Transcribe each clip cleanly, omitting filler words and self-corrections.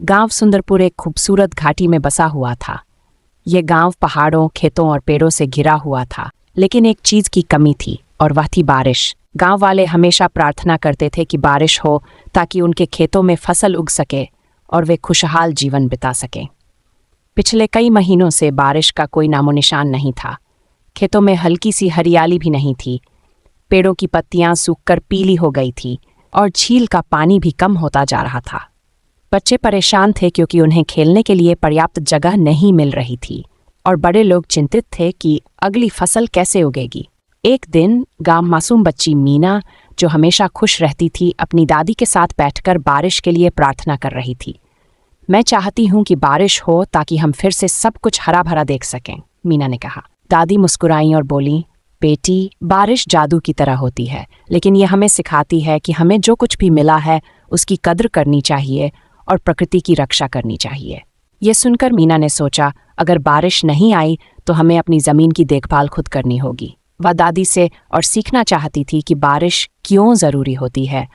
गांव सुंदरपुर एक खूबसूरत घाटी में बसा हुआ था। यह गांव पहाड़ों, खेतों और पेड़ों से घिरा हुआ था, लेकिन एक चीज की कमी थी और वह थी बारिश। गांव वाले हमेशा प्रार्थना करते थे कि बारिश हो ताकि उनके खेतों में फसल उग सके और वे खुशहाल जीवन बिता सकें। पिछले कई महीनों से बारिश का कोई नामो निशान नहीं था। खेतों में हल्की सी हरियाली भी नहीं थी। पेड़ों की पत्तियां सूखकर पीली हो गई थी और झील का पानी भी कम होता जा रहा था। बच्चे परेशान थे क्योंकि उन्हें खेलने के लिए पर्याप्त जगह नहीं मिल रही थी और बड़े लोग चिंतित थे कि अगली फसल कैसे उगेगी। एक दिन गांव मासूम बच्ची मीना, जो हमेशा खुश रहती थी, अपनी दादी के साथ बैठकर बारिश के लिए प्रार्थना कर रही थी। मैं चाहती हूँ कि बारिश हो ताकि हम फिर से सब कुछ हरा भरा देख सकें, मीना ने कहा। दादी मुस्कुराईं और बोली, बेटी, बारिश जादू की तरह होती है, लेकिन यह हमें सिखाती है कि हमें जो कुछ भी मिला है उसकी कद्र करनी चाहिए और प्रकृति की रक्षा करनी चाहिए। यह सुनकर मीना ने सोचा, अगर बारिश नहीं आई तो हमें अपनी ज़मीन की देखभाल खुद करनी होगी। वह दादी से और सीखना चाहती थी कि बारिश क्यों ज़रूरी होती है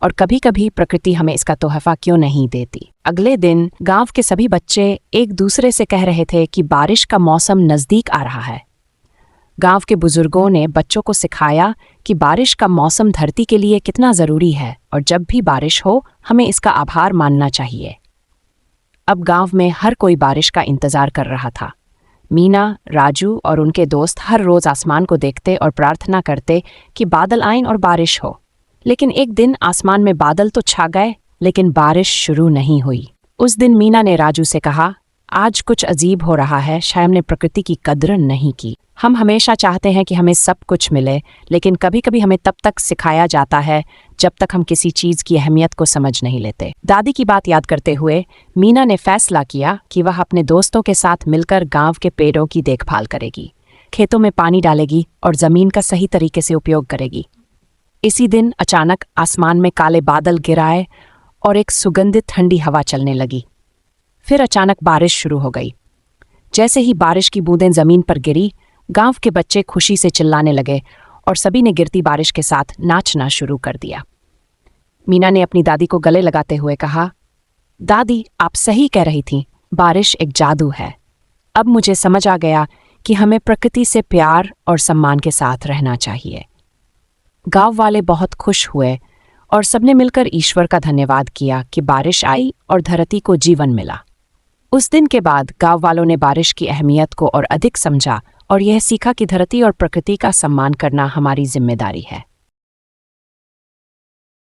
और कभी कभी प्रकृति हमें इसका तोहफा क्यों नहीं देती। अगले दिन गांव के सभी बच्चे एक दूसरे से कह रहे थे कि बारिश का मौसम नज़दीक आ रहा है। गांव के बुजुर्गों ने बच्चों को सिखाया कि बारिश का मौसम धरती के लिए कितना ज़रूरी है और जब भी बारिश हो हमें इसका आभार मानना चाहिए। अब गांव में हर कोई बारिश का इंतज़ार कर रहा था। मीना, राजू और उनके दोस्त हर रोज़ आसमान को देखते और प्रार्थना करते कि बादल आएं और बारिश हो। लेकिन एक दिन आसमान में बादल तो छा गए, लेकिन बारिश शुरू नहीं हुई। उस दिन मीना ने राजू से कहा, आज कुछ अजीब हो रहा है, शायद हमने प्रकृति की कद्र नहीं की। हम हमेशा चाहते हैं कि हमें सब कुछ मिले, लेकिन कभी कभी हमें तब तक सिखाया जाता है जब तक हम किसी चीज़ की अहमियत को समझ नहीं लेते। दादी की बात याद करते हुए मीना ने फैसला किया कि वह अपने दोस्तों के साथ मिलकर गांव के पेड़ों की देखभाल करेगी, खेतों में पानी डालेगी और ज़मीन का सही तरीके से उपयोग करेगी। इसी दिन अचानक आसमान में काले बादल गिराए और एक सुगंधित ठंडी हवा चलने लगी। फिर अचानक बारिश शुरू हो गई। जैसे ही बारिश की बूंदें ज़मीन पर गिरी, गांव के बच्चे खुशी से चिल्लाने लगे और सभी ने गिरती बारिश के साथ नाचना शुरू कर दिया। मीना ने अपनी दादी को गले लगाते हुए कहा, दादी, आप सही कह रही थीं, बारिश एक जादू है। अब मुझे समझ आ गया कि हमें प्रकृति से प्यार और सम्मान के साथ रहना चाहिए। गांव वाले बहुत खुश हुए और सबने मिलकर ईश्वर का धन्यवाद किया कि बारिश आई और धरती को जीवन मिला। उस दिन के बाद गांव वालों ने बारिश की अहमियत को और अधिक समझा और यह सीखा कि धरती और प्रकृति का सम्मान करना हमारी जिम्मेदारी है।